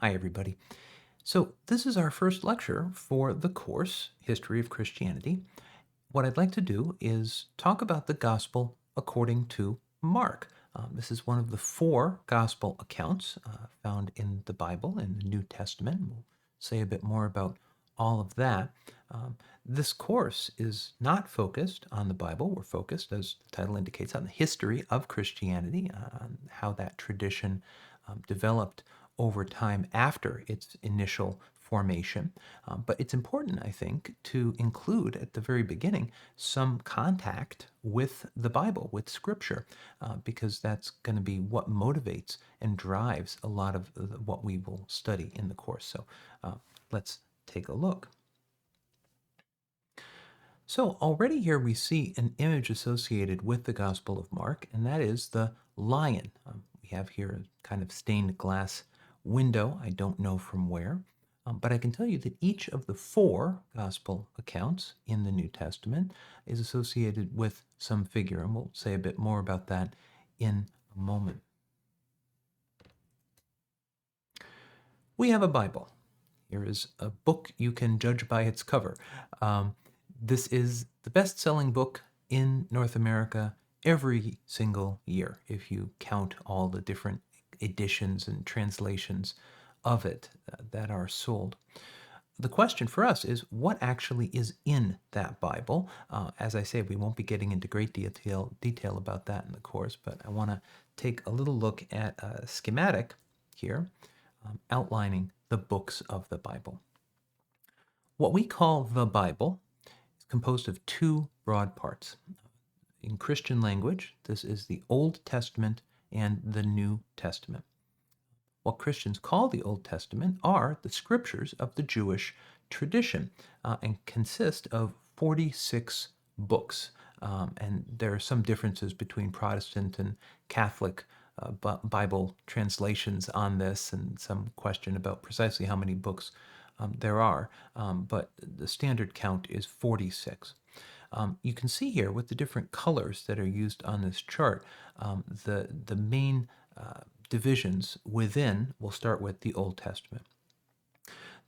Hi, everybody. So, this is our first lecture for the course, History of Christianity. What I'd like to do is talk about the Gospel according to Mark. This is one of the four Gospel accounts found in the Bible, in the New Testament. We'll say a bit more about all of that. Um, this course is not focused on the Bible. We're focused, as the title indicates, on the history of Christianity, on how that tradition developed over time after its initial formation. But it's important, I think, to include at the very beginning some contact with the Bible, with Scripture, because that's going to be what motivates and drives a lot of what we will study in the course. So let's take a look. So already here we see an image associated with the Gospel of Mark, and that is the lion. We have here a kind of stained glass window. I don't know from where, but I can tell you that each of the four Gospel accounts in the New Testament is associated with some figure, and we'll say a bit more about that in a moment. We have a Bible. Here is a book you can judge by its cover. Um, this is the best-selling book in North America every single year, if you count all the different editions and translations of it that are sold. The question for us is what actually is in that Bible? As I say, we won't be getting into great detail about that in the course, but I want to take a little look at a schematic here outlining the books of the Bible. What we call the Bible is composed of two broad parts. In Christian language, this is the Old Testament and the New Testament. What Christians call the Old Testament are the scriptures of the Jewish tradition and consist of 46 books. And there are some differences between Protestant and Catholic Bible translations on this, and some question about precisely how many books there are. But the standard count is 46. You can see here with the different colors that are used on this chart, the main divisions within. We'll start with the Old Testament.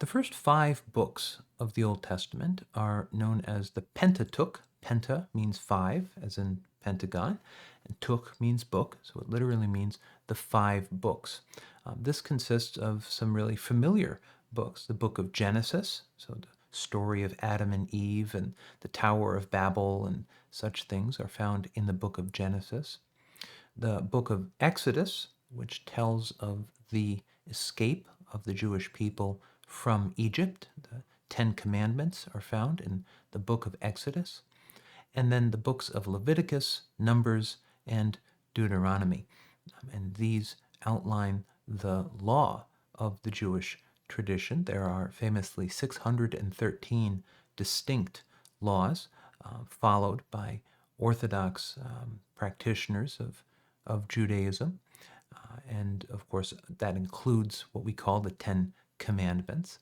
The first five books of the Old Testament are known as the Pentateuch. Penta means five, as in pentagon, and Tuch means book, so it literally means the five books. This consists of some really familiar books. The book of Genesis, so the story of Adam and Eve and the Tower of Babel and such things are found in the book of Genesis. The book of Exodus, which tells of the escape of the Jewish people from Egypt. The Ten Commandments are found in the book of Exodus. And then the books of Leviticus, Numbers, and Deuteronomy. And these outline the law of the Jewish tradition. There are famously 613 distinct laws followed by Orthodox practitioners of Judaism. And of course, that includes what we call the Ten Commandments.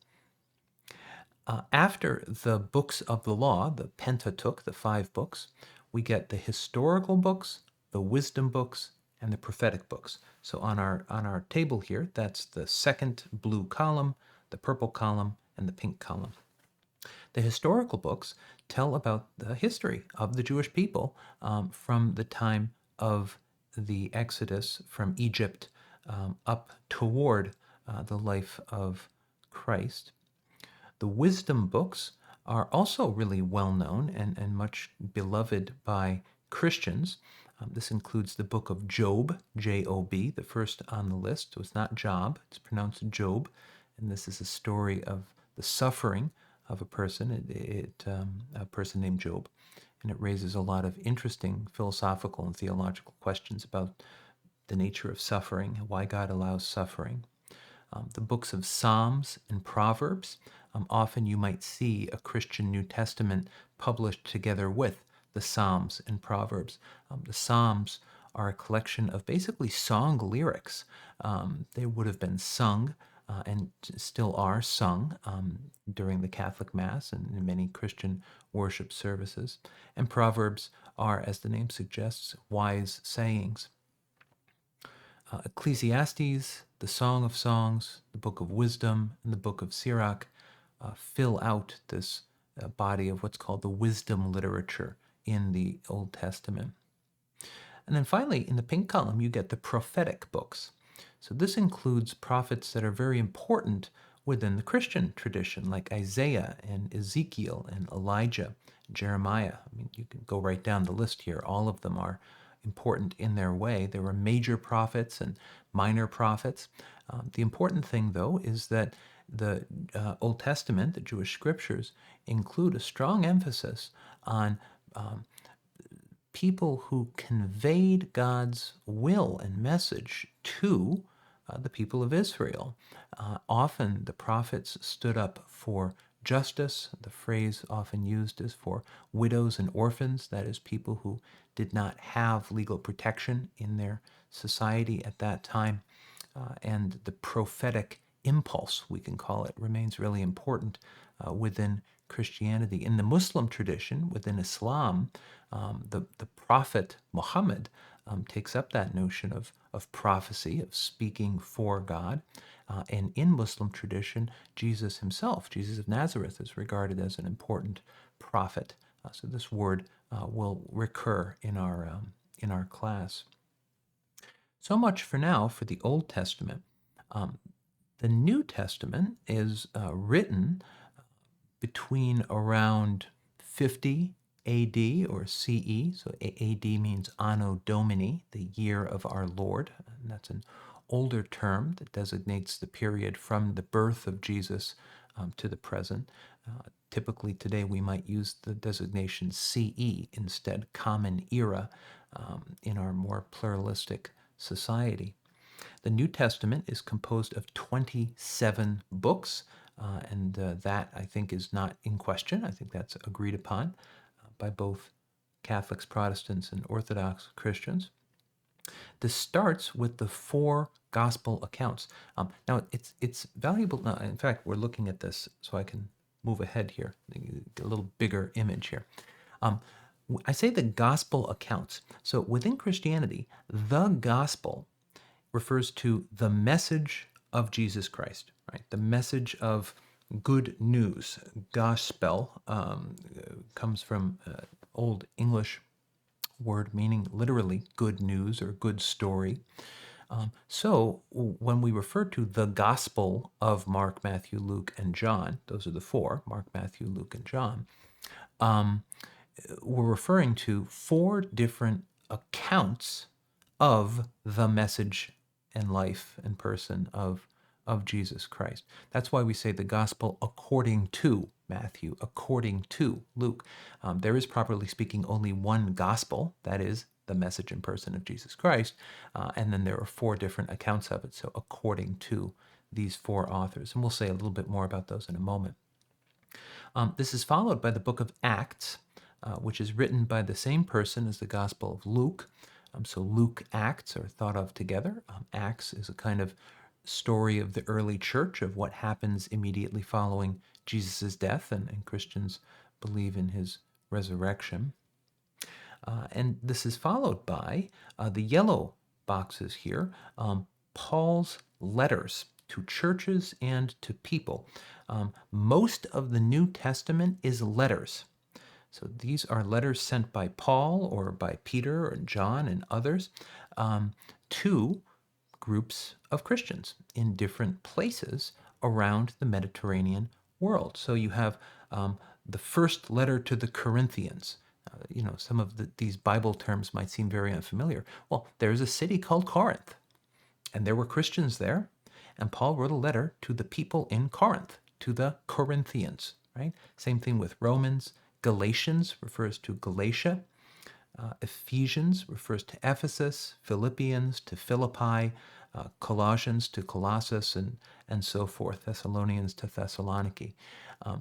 After the books of the law, the Pentateuch, the five books, we get the historical books, the wisdom books, and the prophetic books. So on our table here, that's the second blue column, the purple column, and the pink column. The historical books tell about the history of the Jewish people from the time of the Exodus from Egypt up toward the life of Christ. The wisdom books are also really well known and much beloved by Christians. This includes the book of Job, J-O-B, the first on the list. So it's not Job, it's pronounced Job. And this is a story of the suffering of a person, a person named Job. And it raises a lot of interesting philosophical and theological questions about the nature of suffering, why God allows suffering. The books of Psalms and Proverbs. Often you might see a Christian New Testament published together with the Psalms and Proverbs. The Psalms are a collection of basically song lyrics. They would have been sung and still are sung during the Catholic Mass and in many Christian worship services. And Proverbs are, as the name suggests, wise sayings. Ecclesiastes, the Song of Songs, the Book of Wisdom, and the Book of Sirach fill out this body of what's called the wisdom literature in the Old Testament. And then finally, in the pink column, you get the prophetic books. So this includes prophets that are very important within the Christian tradition, like Isaiah and Ezekiel and Elijah, Jeremiah. I mean, you can go right down the list here. All of them are important in their way. There were major prophets and minor prophets. The important thing, though, is that the Old Testament, the Jewish scriptures, include a strong emphasis on people who conveyed God's will and message to the people of Israel. Often the prophets stood up for justice. The phrase often used is for widows and orphans, that is, people who did not have legal protection in their society at that time. And the prophetic impulse, we can call it, remains really important within Christianity. In the Muslim tradition, within Islam, the prophet Muhammad takes up that notion of prophecy, of speaking for God. And in Muslim tradition, Jesus himself, Jesus of Nazareth, is regarded as an important prophet. So this word will recur in our class. So much for now for the Old Testament. The New Testament is written between around 50 AD or CE. So AD means Anno Domini, the year of our Lord. And that's an older term that designates the period from the birth of Jesus to the present. Typically today we might use the designation CE instead, Common Era, in our more pluralistic society. The New Testament is composed of 27 books, and that, I think, is not in question. I think that's agreed upon by both Catholics, Protestants, and Orthodox Christians. This starts with the 4 gospel accounts. Now, it's valuable. Now, in fact, we're looking at this so I can move ahead here, get a little bigger image here. I say the gospel accounts. So within Christianity, the gospel refers to the message of Jesus Christ, right? The message of good news. Gospel comes from Old English word meaning literally good news or good story. So when we refer to the gospel of Mark, Matthew, Luke, and John, those are the 4, Mark, Matthew, Luke, and John, we're referring to 4 different accounts of the message and life and person of Jesus Christ. That's why we say the gospel according to Matthew, according to Luke. There is, properly speaking, only one gospel, that is the message and person of Jesus Christ, and then there are 4 different accounts of it, so according to these 4 authors. And we'll say a little bit more about those in a moment. This is followed by the book of Acts, which is written by the same person as the Gospel of Luke. So Luke Acts are thought of together. Acts is a kind of story of the early church, of what happens immediately following Jesus' death, and Christians believe in his resurrection. And this is followed by the yellow boxes here, Paul's letters to churches and to people. Most of the New Testament is letters. So these are letters sent by Paul or by Peter or John and others to groups of Christians in different places around the Mediterranean world. So you have the first letter to the Corinthians. Some of these Bible terms might seem very unfamiliar. Well, there's a city called Corinth, and there were Christians there, and Paul wrote a letter to the people in Corinth, to the Corinthians, right? Same thing with Romans. Galatians refers to Galatia. Ephesians refers to Ephesus. Philippians to Philippi. Colossians to Colossus, and so forth. Thessalonians to Thessaloniki.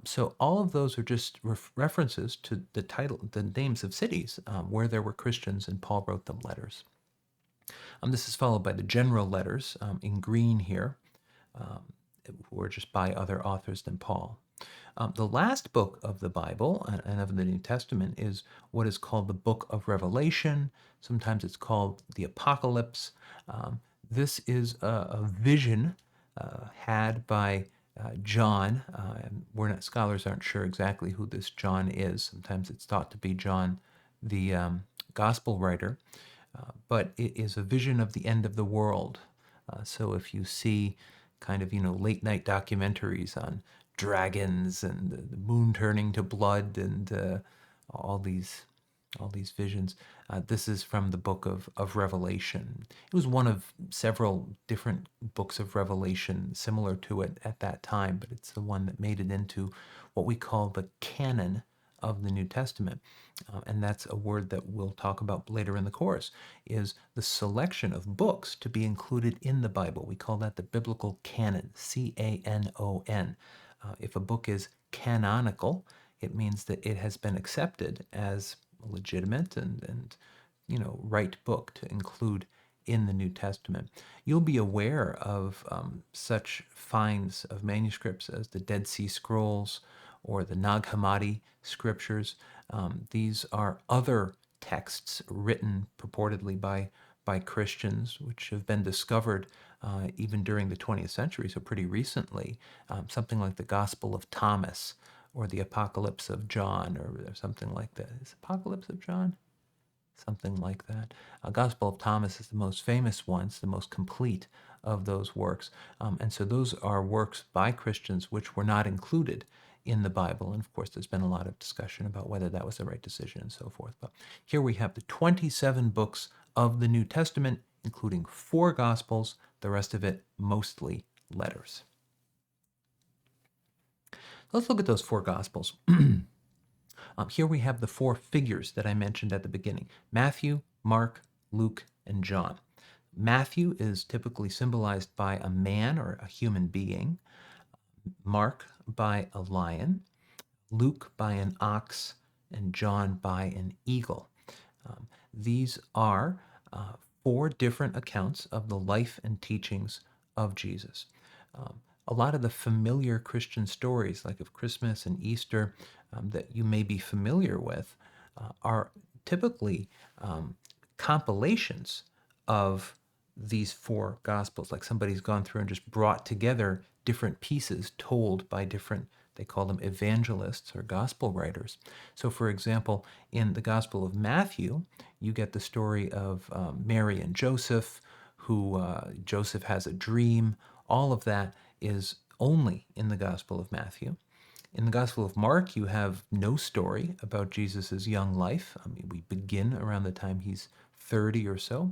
So all of those are just references to the names of cities where there were Christians, and Paul wrote them letters. This is followed by the general letters in green here, who are just by other authors than Paul. The last book of the Bible and of the New Testament is what is called the book of Revelation. Sometimes it's called the Apocalypse. This is a vision had by John. Scholars aren't sure exactly who this John is. Sometimes it's thought to be John, the gospel writer, but it is a vision of the end of the world. So if you see kind of late night documentaries on dragons and the moon turning to blood and all these all these visions. This is from the book of Revelation. It was one of several different books of Revelation similar to it at that time, but it's the one that made it into what we call the canon of the New Testament. And that's a word that we'll talk about later in the course, is the selection of books to be included in the Bible. We call that the biblical canon, C-A-N-O-N. If a book is canonical, it means that it has been accepted as a legitimate and right book to include in the New Testament. You'll be aware of such finds of manuscripts as the Dead Sea Scrolls or the Nag Hammadi scriptures. These are other texts written purportedly by Christians, which have been discovered even during the 20th century, so pretty recently. Something like the Gospel of Thomas or the Apocalypse of John or something like that. Is Apocalypse of John? Something like that. Gospel of Thomas is the most famous one. It's the most complete of those works. And so those are works by Christians which were not included in the Bible. And of course, there's been a lot of discussion about whether that was the right decision and so forth. But here we have the 27 books of the New Testament, including 4 Gospels, the rest of it mostly letters. Let's look at those 4 Gospels. Here we have the 4 figures that I mentioned at the beginning: Matthew, Mark, Luke, and John. Matthew is typically symbolized by a man or a human being, Mark by a lion, Luke by an ox, and John by an eagle. These are 4 different accounts of the life and teachings of Jesus. A lot of the familiar Christian stories, like of Christmas and Easter, that you may be familiar with, are typically compilations of these 4 Gospels. Like somebody's gone through and just brought together different pieces told by different, they call them evangelists or gospel writers. So, for example, in the Gospel of Matthew, you get the story of Mary and Joseph, who Joseph has a dream. All of that is only in the Gospel of Matthew. In the Gospel of Mark, you have no story about Jesus' young life. I mean, we begin around the time he's 30 or so.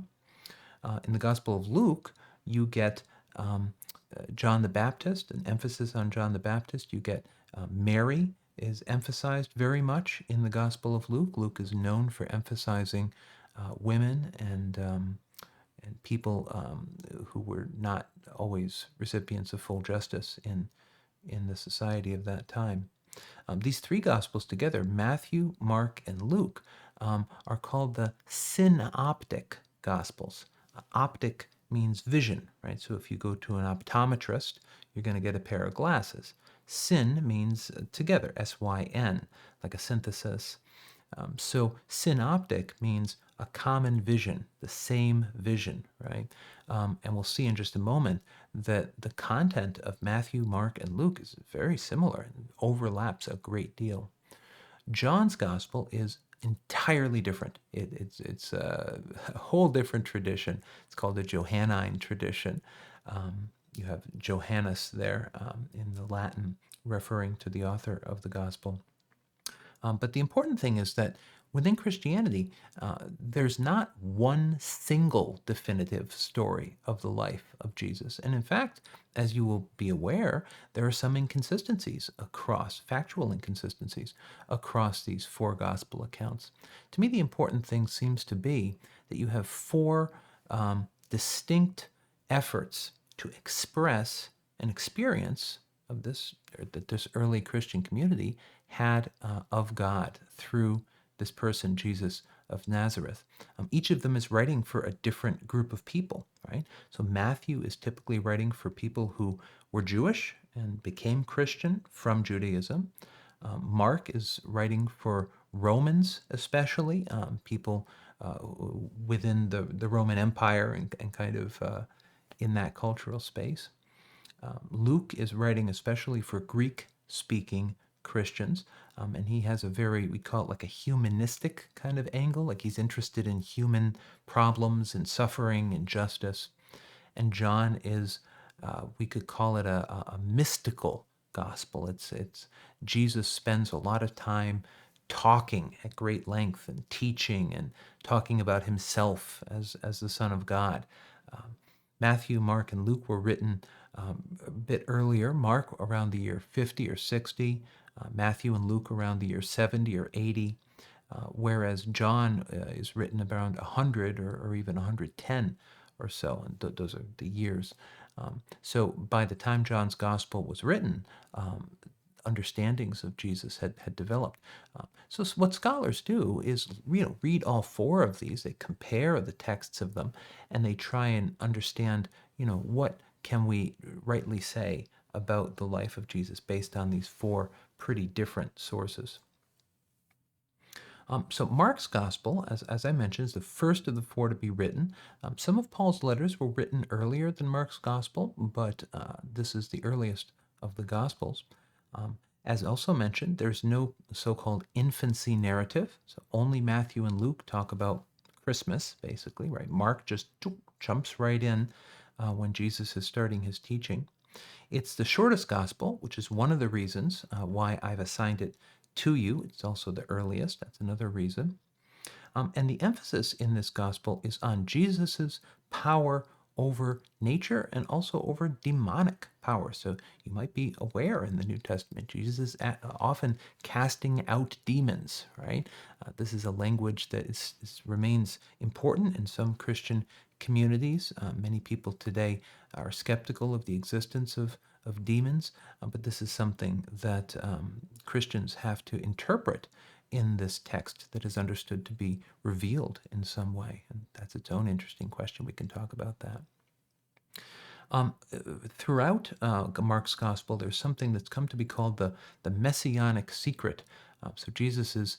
In the Gospel of Luke, you get John the Baptist, an emphasis on John the Baptist. You get Mary is emphasized very much in the Gospel of Luke. Luke is known for emphasizing women and people who were not always recipients of full justice in the society of that time. These 3 Gospels together, Matthew, Mark, and Luke, are called the Synoptic Gospels. Optic means vision, right? So if you go to an optometrist, you're going to get a pair of glasses. Syn means together, S-Y-N, like a synthesis. So synoptic means a common vision, the same vision, right? And we'll see in just a moment that the content of Matthew, Mark, and Luke is very similar and overlaps a great deal. John's gospel is entirely different. It's a whole different tradition. It's called the Johannine Tradition. You have Johannes there in the Latin, referring to the author of the gospel. But the important thing is that within Christianity, there's not one single definitive story of the life of Jesus. And in fact, as you will be aware, there are some inconsistencies factual inconsistencies across these 4 gospel accounts. To me, the important thing seems to be that you have 4 distinct efforts to express an experience of this, or that this early Christian community had of God through this person, Jesus of Nazareth. Each of them is writing for a different group of people, right? So Matthew is typically writing for people who were Jewish and became Christian from Judaism. Mark is writing for Romans, especially people within the Roman Empire and kind of in that cultural space. Luke is writing especially for Greek-speaking Christians, and he has a very, we call it like a humanistic kind of angle, like he's interested in human problems and suffering and justice. And John is, we could call it a mystical gospel. It's Jesus spends a lot of time talking at great length and teaching and talking about himself as the Son of God. Matthew, Mark, and Luke were written a bit earlier. Mark around the year 50 or 60, Matthew and Luke around the year 70 or 80, whereas John is written around 100 or even 110 or so, and those are the years. So by the time John's gospel was written, understandings of Jesus had developed. So what scholars do is read all four of these. They compare the texts of them, and they try and understand what can we rightly say about the life of Jesus based on these four pretty different sources. So Mark's gospel, as I mentioned, is the first of the four to be written. Some of Paul's letters were written earlier than Mark's gospel, but this is the earliest of the gospels. As also mentioned, there's no so-called infancy narrative, so only Matthew and Luke talk about Christmas, basically, right? Mark just jumps right in when Jesus is starting his teaching. It's the shortest gospel, which is one of the reasons why I've assigned it to you. It's also the earliest. That's another reason. And the emphasis in this gospel is on Jesus's power over nature and also over demonic power. So you might be aware in the New Testament, Jesus is often casting out demons, right? This is a language that remains important in some Christian communities. Many people today are skeptical of the existence of demons, but this is something that Christians have to interpret in this text that is understood to be revealed in some way. And that's its own interesting question. We can talk about that. Throughout Mark's gospel, there's something that's come to be called the Messianic Secret. So Jesus is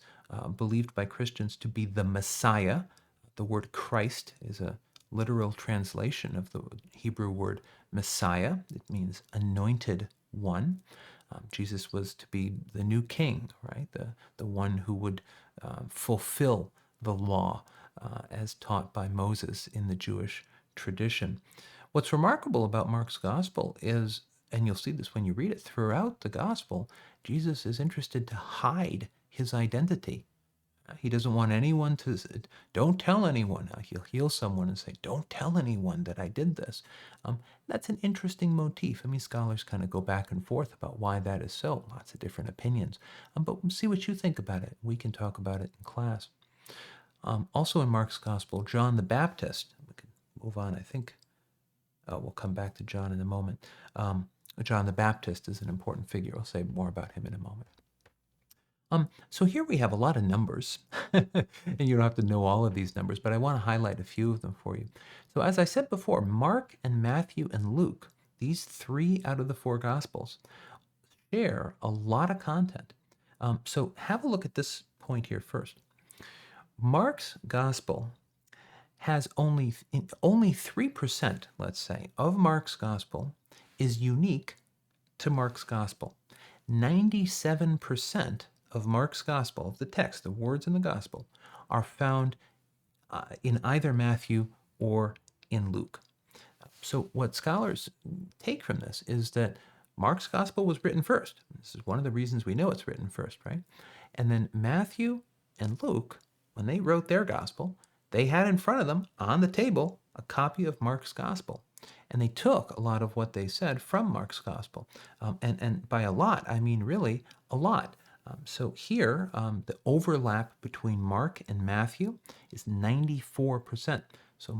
believed by Christians to be the Messiah. The word Christ is a literal translation of the Hebrew word Messiah. It means anointed one. Jesus was to be the new king, right? The one who would fulfill the law as taught by Moses in the Jewish tradition. What's remarkable about Mark's gospel is, and you'll see this when you read it, throughout the gospel, Jesus is interested to hide his identity. He doesn't want anyone to, don't tell anyone. He'll heal someone and say, don't tell anyone that I did this. That's an interesting motif. I mean, scholars kind of go back and forth about why that is so. Lots of different opinions. But we'll see what you think about it. We can talk about it in class. Also in Mark's gospel, John the Baptist, we can move on, I think. We'll come back to John in a moment. John the Baptist is an important figure. I'll say more about him in a moment. So here we have a lot of numbers, and you don't have to know all of these numbers, but I want to highlight a few of them for you. So as I said before, Mark and Matthew and Luke, these three out of the four Gospels, share a lot of content. So have a look at this point here first. Mark's Gospel has only 3%, let's say, of Mark's Gospel is unique to Mark's Gospel. 97% of Mark's gospel, the text, the words in the gospel, are found in either Matthew or in Luke. So what scholars take from this is that Mark's gospel was written first. This is one of the reasons we know it's written first, right? And then Matthew and Luke, when they wrote their gospel, they had in front of them on the table a copy of Mark's gospel. And they took a lot of what they said from Mark's gospel. And by a lot, I mean really a lot. So here, the overlap between Mark and Matthew is 94%. So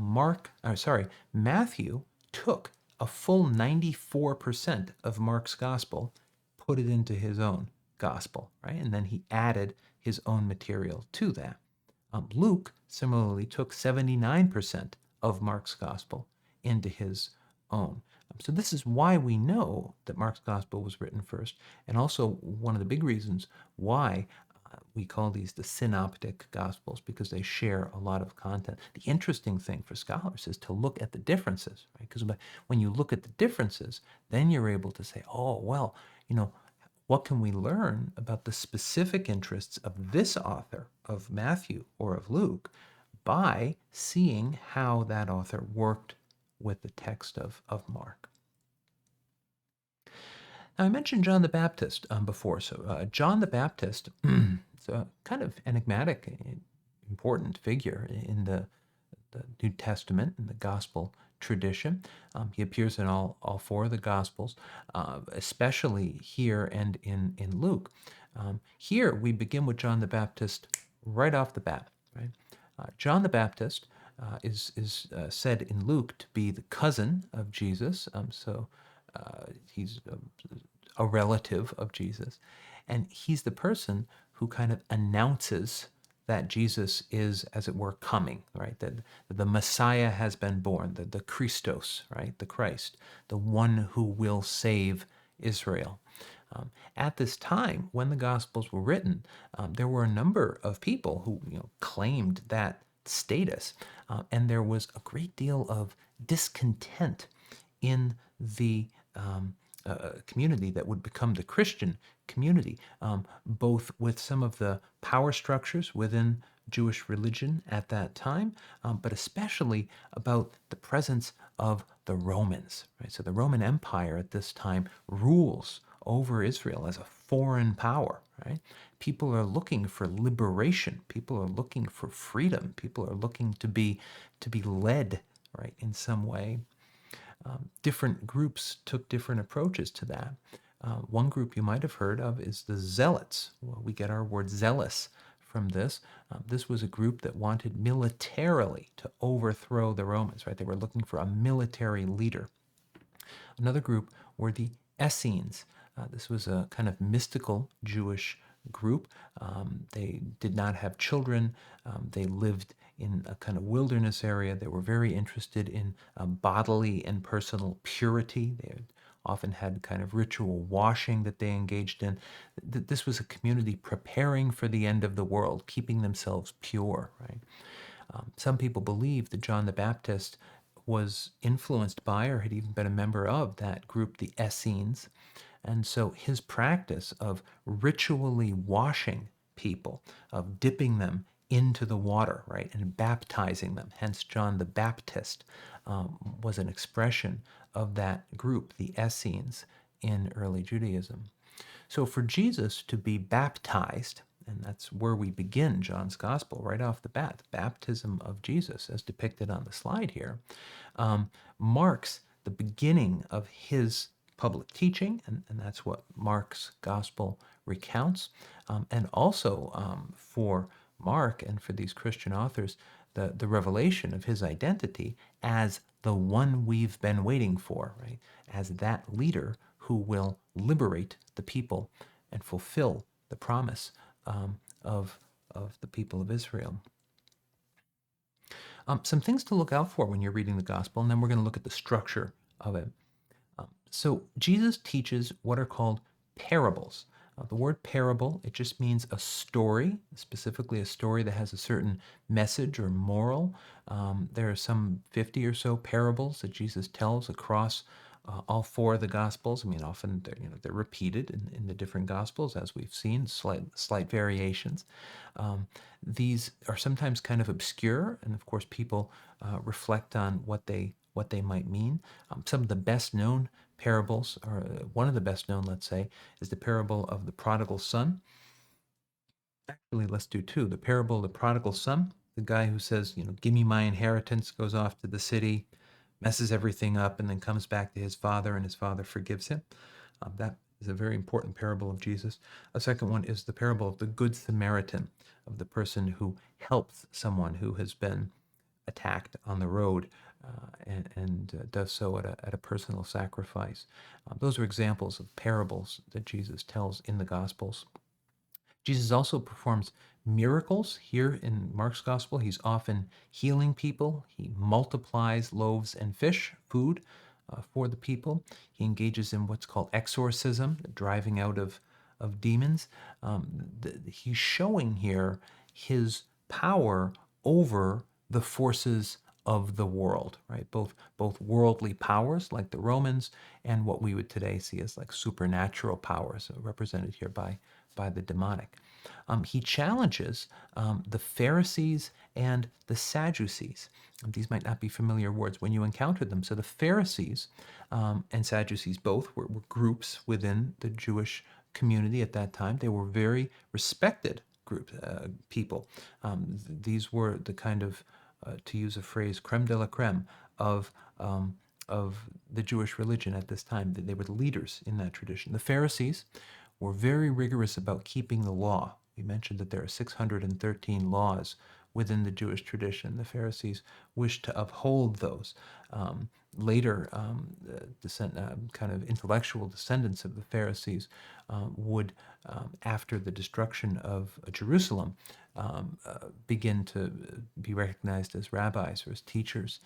Matthew took a full 94% of Mark's gospel, put it into his own gospel, right? And then he added his own material to that. Luke similarly took 79% of Mark's gospel into his own. So this is why we know that Mark's gospel was written first, and also one of the big reasons why We call these the Synoptic Gospels because they share a lot of content. The interesting thing for scholars is to look at the differences, right? Because when you look at the differences, then you're able to say, oh, well, what can we learn about the specific interests of this author, of Matthew or of Luke, by seeing how that author worked with the text of Mark. Now, I mentioned John the Baptist before. So, John the Baptist is a kind of enigmatic, important figure in the New Testament and the Gospel tradition. He appears in all four of the Gospels, especially here and in Luke. Here, we begin with John the Baptist right off the bat. Right? John the Baptist is said in Luke to be the cousin of Jesus. He's a relative of Jesus. And he's the person who kind of announces that Jesus is, as it were, coming, right? That the Messiah has been born, the Christos, right? The Christ, the one who will save Israel. At this time, when the Gospels were written, there were a number of people who claimed that status, and there was a great deal of discontent in the community that would become the Christian community, both with some of the power structures within Jewish religion at that time, but especially about the presence of the Romans. Right? So the Roman Empire at this time rules over Israel as a foreign power. Right? People are looking for liberation. People are looking for freedom. People are looking to be led, right, in some way. Different groups took different approaches to that. One group you might have heard of is the Zealots. Well, we get our word zealous from this. This was a group that wanted militarily to overthrow the Romans, right? They were looking for a military leader. Another group were the Essenes. This was a kind of mystical Jewish group. They did not have children. They lived in a kind of wilderness area. They were very interested in bodily and personal purity. They often had kind of ritual washing that they engaged in. This was a community preparing for the end of the world, keeping themselves pure, right? Some people believe that John the Baptist was influenced by or had even been a member of that group, the Essenes. And so his practice of ritually washing people, of dipping them into the water, right, and baptizing them, hence John the Baptist, was an expression of that group, the Essenes, in early Judaism. So for Jesus to be baptized, and that's where we begin John's gospel right off the bat, the baptism of Jesus, as depicted on the slide here, marks the beginning of his public teaching, and that's what Mark's gospel recounts. And also for Mark and for these Christian authors, the revelation of his identity as the one we've been waiting for, right? As that leader who will liberate the people and fulfill the promise of the people of Israel. Some things to look out for when you're reading the gospel, and then we're going to look at the structure of it. So Jesus teaches what are called parables. The word parable, it just means a story, specifically a story that has a certain message or moral. There are some 50 or so parables that Jesus tells across all four of the Gospels. I mean, often they're repeated in the different Gospels, as we've seen, slight variations. These are sometimes kind of obscure, and of course, people reflect on what they might mean. Some of the best known parables, or one of the best known, let's say, is the parable of the Prodigal Son. Actually, let's do two. The parable of the Prodigal Son, the guy who says, give me my inheritance, goes off to the city, messes everything up, and then comes back to his father, and his father forgives him. That is a very important parable of Jesus. A second one is the parable of the Good Samaritan, of the person who helps someone who has been attacked on the road, and does so at a personal sacrifice. Those are examples of parables that Jesus tells in the Gospels. Jesus also performs miracles. Here in Mark's Gospel, he's often healing people. He multiplies loaves and fish, food for the people. He engages in what's called exorcism, the driving out of of demons. He's showing here his power over the forces of the world, right? Both worldly powers like the Romans and what we would today see as like supernatural powers, represented here by the demonic. He challenges the Pharisees and the Sadducees. These might not be familiar words when you encounter them. So the Pharisees and Sadducees both were groups within the Jewish community at that time. They were very respected people. These were the kind of, to use a phrase, creme de la creme of the Jewish religion at this time. They were the leaders in that tradition. The Pharisees were very rigorous about keeping the law. We mentioned that there are 613 laws within the Jewish tradition. The Pharisees wished to uphold those. Later, kind of intellectual descendants of the Pharisees would, after the destruction of Jerusalem, begin to be recognized as rabbis or as teachers.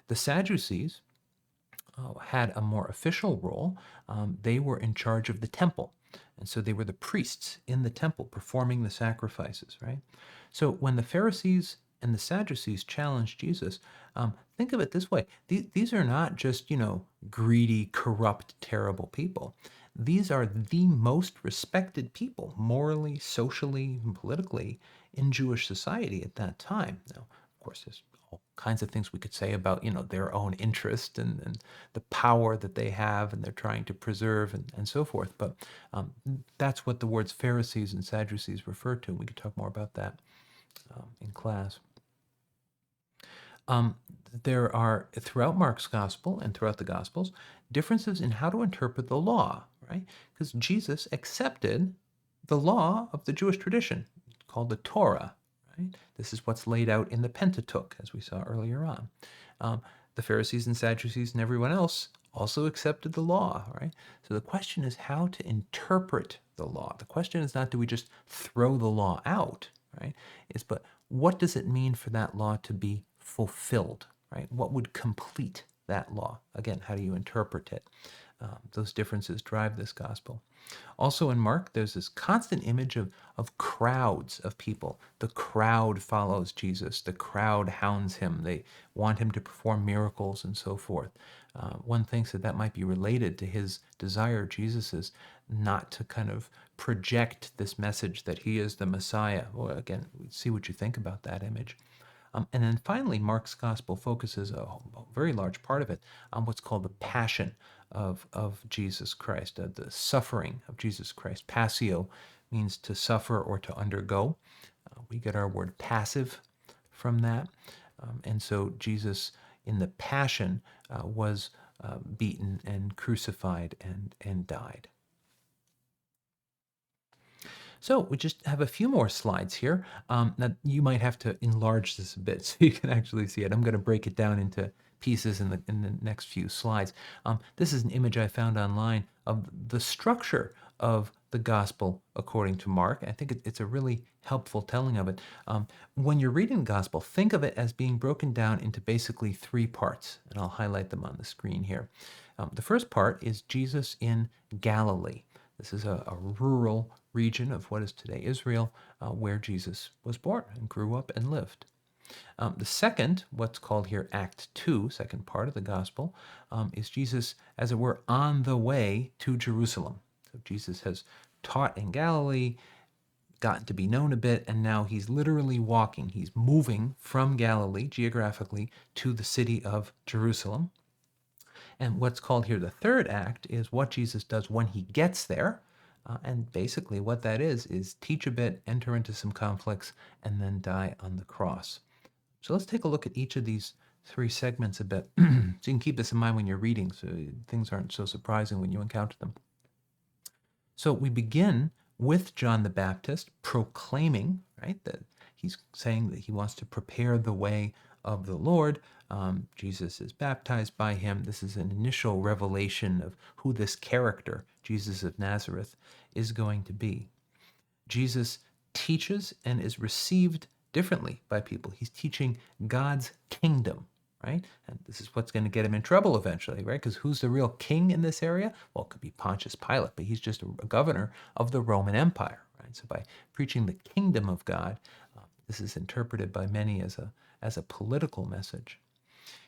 The Sadducees had a more official role. They were in charge of the temple. And so they were the priests in the temple performing the sacrifices, right? So when the Pharisees and the Sadducees challenged Jesus, think of it this way. These are not just, greedy, corrupt, terrible people. These are the most respected people, morally, socially, and politically, in Jewish society at that time. Now, of course, there's all kinds of things we could say about, their own interest and the power that they have and they're trying to preserve and so forth. But that's what the words Pharisees and Sadducees refer to. We could talk more about that in class. There are, throughout Mark's gospel and throughout the gospels, differences in how to interpret the law, right? Because Jesus accepted the law of the Jewish tradition called the Torah, right? This is what's laid out in the Pentateuch, as we saw earlier on. The Pharisees and Sadducees and everyone else also accepted the law, right? So the question is how to interpret the law. The question is not, do we just throw the law out, right? But what does it mean for that law to be fulfilled, right? What would complete that law? Again, how do you interpret it? Those differences drive this gospel. Also in Mark, there's this constant image of crowds of people. The crowd follows Jesus. The crowd hounds him. They want him to perform miracles and so forth. One thinks that might be related to his desire, Jesus's, not to kind of project this message that he is the Messiah. Well, again, see what you think about that image. And then finally, Mark's gospel focuses a very large part of it on what's called the passion of Jesus Christ, the suffering of Jesus Christ. Passio means to suffer or to undergo. We get our word passive from that. And so Jesus in the passion was beaten and crucified and died. So we just have a few more slides here. Now you might have to enlarge this a bit so you can actually see it. I'm going to break it down into pieces in the next few slides. This is an image I found online of the structure of the gospel according to Mark. I think it's a really helpful telling of it. When you're reading the gospel, think of it as being broken down into basically three parts, and I'll highlight them on the screen here. The first part is Jesus in Galilee. This is a rural region of what is today Israel, where Jesus was born and grew up and lived. The second, what's called here Act 2, second part of the gospel, is Jesus, as it were, on the way to Jerusalem. So Jesus has taught in Galilee, gotten to be known a bit, and now he's literally walking. He's moving from Galilee geographically to the city of Jerusalem. And what's called here the third act is what Jesus does when he gets there. And basically what that is teach a bit, enter into some conflicts, and then die on the cross. So let's take a look at each of these three segments a bit. So you can keep this in mind when you're reading, so things aren't so surprising when you encounter them. So we begin with John the Baptist proclaiming, right, that he's saying that he wants to prepare the way of the Lord. Jesus is baptized by him. This is an initial revelation of who this character, Jesus of Nazareth, is going to be. Jesus teaches and is received differently by people. He's teaching God's kingdom, right? And this is what's going to get him in trouble eventually, right? Because who's the real king in this area? Well, it could be Pontius Pilate, but he's just a governor of the Roman Empire, right? So by preaching the kingdom of God, this is interpreted by many as a political message.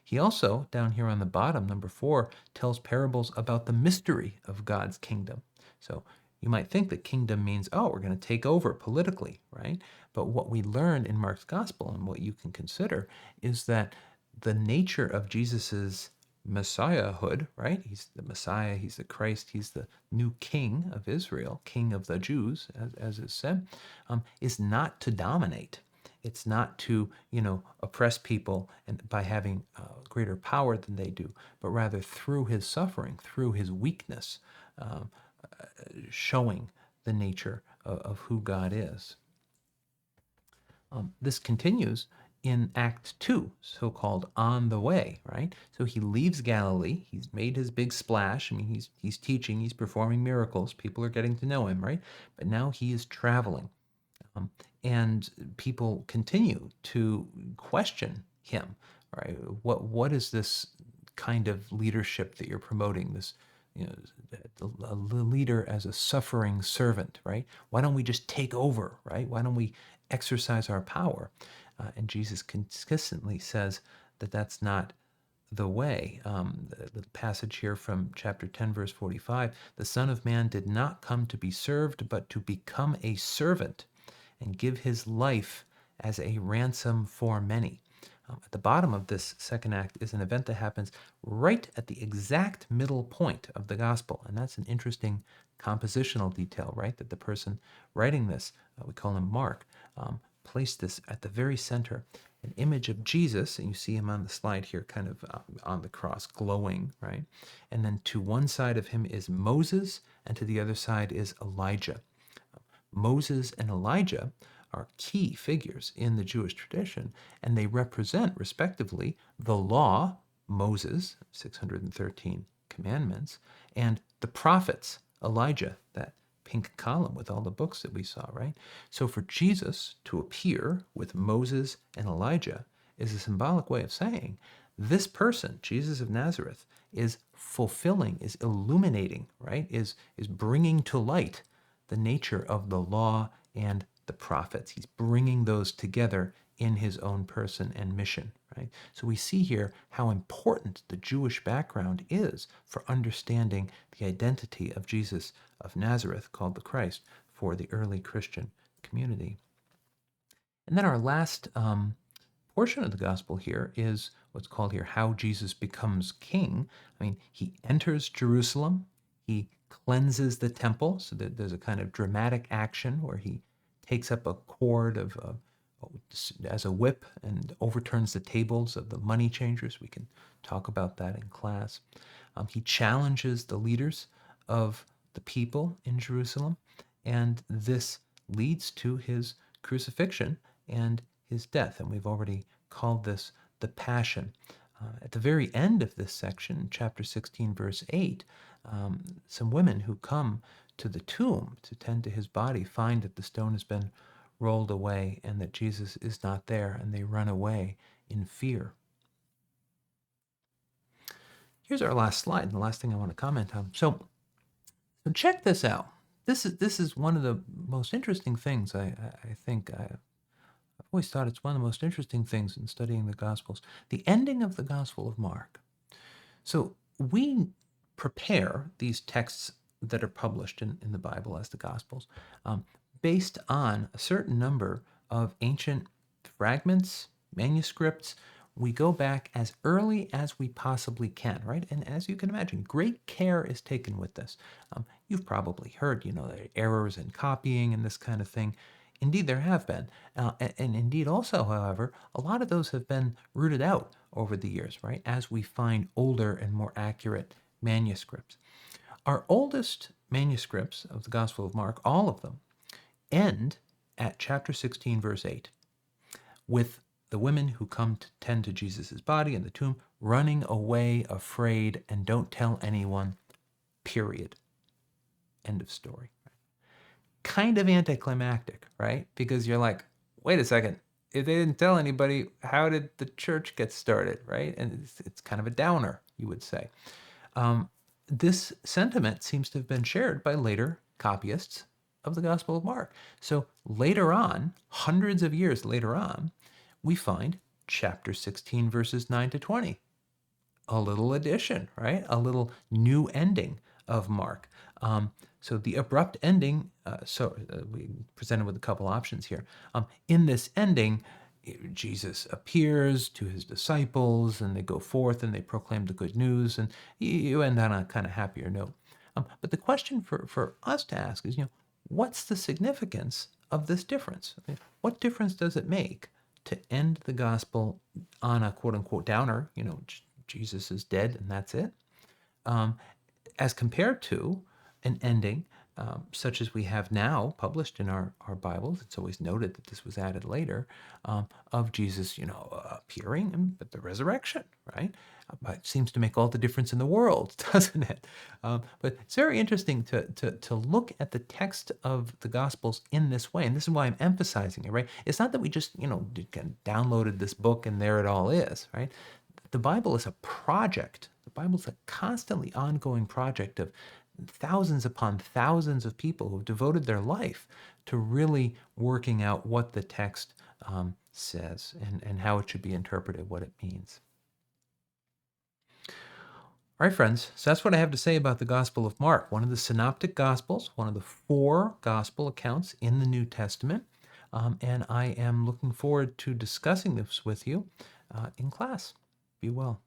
He also, down here on the bottom, number 4, tells parables about the mystery of God's kingdom. So you might think that kingdom means, oh, we're going to take over politically, right? But what we learn in Mark's gospel and what you can consider is that the nature of Jesus's messiahhood, right? He's the Messiah, he's the Christ, he's the new king of Israel, king of the Jews, as is said, is not to dominate. It's not to, oppress people and by having greater power than they do, but rather through his suffering, through his weakness, um, showing the nature of who God is. This continues in Act 2, so-called on the way, right? So he leaves Galilee. He's made his big splash. I mean, he's teaching, he's performing miracles. People are getting to know him, right? But now he is traveling. And people continue to question him, right? What is this kind of leadership that you're promoting? This, a leader as a suffering servant, right? Why don't we just take over, right? Why don't we exercise our power? And Jesus consistently says that that's not the way. The passage here from chapter 10, verse 45, the Son of Man did not come to be served, but to become a servant and give his life as a ransom for many. At the bottom of this second act is an event that happens right at the exact middle point of the gospel. And that's an interesting compositional detail, right? That the person writing this, we call him Mark, placed this at the very center, an image of Jesus, and you see him on the slide here, kind of on the cross, glowing, right? And then to one side of him is Moses, and to the other side is Elijah. Moses and Elijah are key figures in the Jewish tradition, and they represent, respectively, the law, Moses, 613 commandments, and the prophets, Elijah, that pink column with all the books that we saw, right? So for Jesus to appear with Moses and Elijah is a symbolic way of saying this person, Jesus of Nazareth, is fulfilling, is illuminating, right? Is bringing to light the nature of the law and the prophets. He's bringing those together in his own person and mission, right? So we see here how important the Jewish background is for understanding the identity of Jesus of Nazareth, called the Christ, for the early Christian community. And then our last portion of the gospel here is what's called here how Jesus becomes king. I mean, he enters Jerusalem, he cleanses the temple, so that there's a kind of dramatic action where he takes up a cord as a whip and overturns the tables of the money changers. We can talk about that in class. He challenges the leaders of the people in Jerusalem, and this leads to his crucifixion and his death. And we've already called this the Passion. At the very end of this section, chapter 16, verse 8, some women who come to the tomb to tend to his body find that the stone has been rolled away and that Jesus is not there, and they run away in fear. Here's our last slide, and the last thing I want to comment on. So check this out. This is one of the most interesting things I think. I've always thought it's one of the most interesting things in studying the Gospels. The ending of the Gospel of Mark. So we prepare these texts that are published in the Bible as the Gospels based on a certain number of ancient fragments, manuscripts. We go back as early as we possibly can, right? And as you can imagine, great care is taken with this. You've probably heard, there are errors in copying and this kind of thing. Indeed, there have been. And indeed also, however, a lot of those have been rooted out over the years, right? As we find older and more accurate manuscripts. Our oldest manuscripts of the Gospel of Mark, all of them, end at chapter 16, verse 8, with the women who come to tend to Jesus' body in the tomb running away afraid and don't tell anyone, period. End of story. Kind of anticlimactic, right? Because you're like, wait a second, if they didn't tell anybody, how did the church get started, right? And it's kind of a downer, you would say. Um, this sentiment seems to have been shared by later copyists of the Gospel of Mark. So later on, hundreds of years later on, we find chapter 16, verses 9 to 20. A little addition, right? A little new ending of Mark. So the abrupt ending, we presented with a couple options here. In this ending, Jesus appears to his disciples and they go forth and they proclaim the good news, and you end on a kind of happier note. But the question for us to ask is, what's the significance of this difference? I mean, what difference does it make to end the gospel on a quote unquote downer, Jesus is dead and that's it, um, as compared to an ending such as we have now published in our Bibles. It's always noted that this was added later, of Jesus, appearing and but the resurrection, right? It seems to make all the difference in the world, doesn't it? But it's very interesting to look at the text of the Gospels in this way, and this is why I'm emphasizing it, right? It's not that we just, downloaded this book and there it all is, right? The Bible is a project. The Bible is a constantly ongoing project of thousands upon thousands of people who've devoted their life to really working out what the text says and how it should be interpreted, what it means. All right, friends, so that's what I have to say about the Gospel of Mark, one of the Synoptic Gospels, one of the 4 gospel accounts in the New Testament. And I am looking forward to discussing this with you in class. Be well.